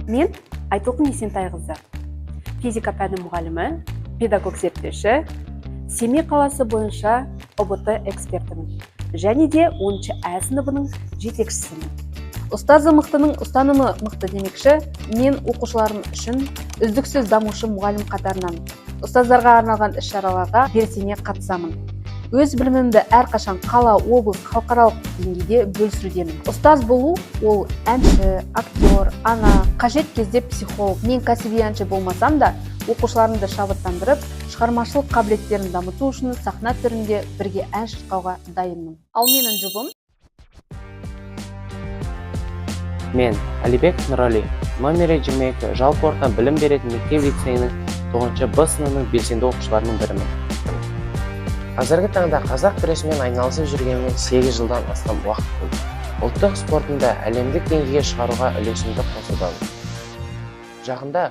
Мен Айтолқын Есентайқызы, физика пәні мұғалімі, педагог зерттеуші, Семей қаласы бойынша ОБТ экспертімін, және де 10-шы А сыныбының жетекшісімін. Ұстазы мықтының ұстанымы мықты демекші, мен оқушыларым үшін үздіксіз дамушы мұғалім қатарынан ұстаздарға арналған іс-шараларға белсене қатысамын. Өз білімімді әрқашан қала, облыс, халықаралық деңгейде бөлісудемін. Ұстаз болу ол әнші, актер, ана, қажет кезде психолог. Мен кәсіби әнші болмасам да, оқушыларымды шабыттандырып, шығармашылық қабілеттерін дамыту үшін сахна түрінде бірге ән шырқауға дайынмын. Ал менің жұбым? Мен Алибек Нұрали, номері 22 жалпы орта білім беретін мектеп-лицейінің 9-шы Б сыныбының белсенді оқушыларының бірімін. Қазіргі таңда қазақ күресімен айналысып жүргеніме 8 жылдан астам уақыт болды. Ұлттық спортында әлемдік деңгейге шығаруға үлесімді қосудамын. Жақында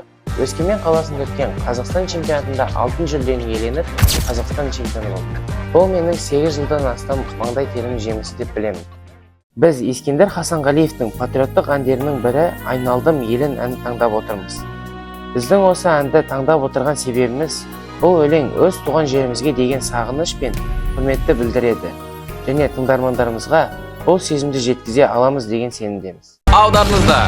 Өскемен қаласында өткен Қазақстан чемпионатында алтын жүлдені иеленіп, Қазақстан чемпионы болдым. Бұл менің 8 жылдан астам маңдай терінің жемісі деп білемін. Біз Ескендер Хасанғалиевтің патриоттық әндерінің бірі «Айналдым елін» әнін таңдап отырмыз. Біздің осы әнді таңдап отырған себебіміз, бұл өлең өз туған жерімізге деген сағыныш пен құрметті білдіреді, және тыңдармандарымызға бұл сезімді жеткізе аламыз деген сенімдеміз. Алдарыңызда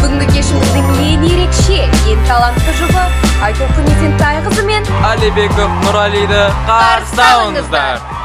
бүгінгі кешіміздің ең ерекше, ең талантты жұбы Айтолқын Есентайқызы мен Алибек Нұралиді қарсы алыңыздар.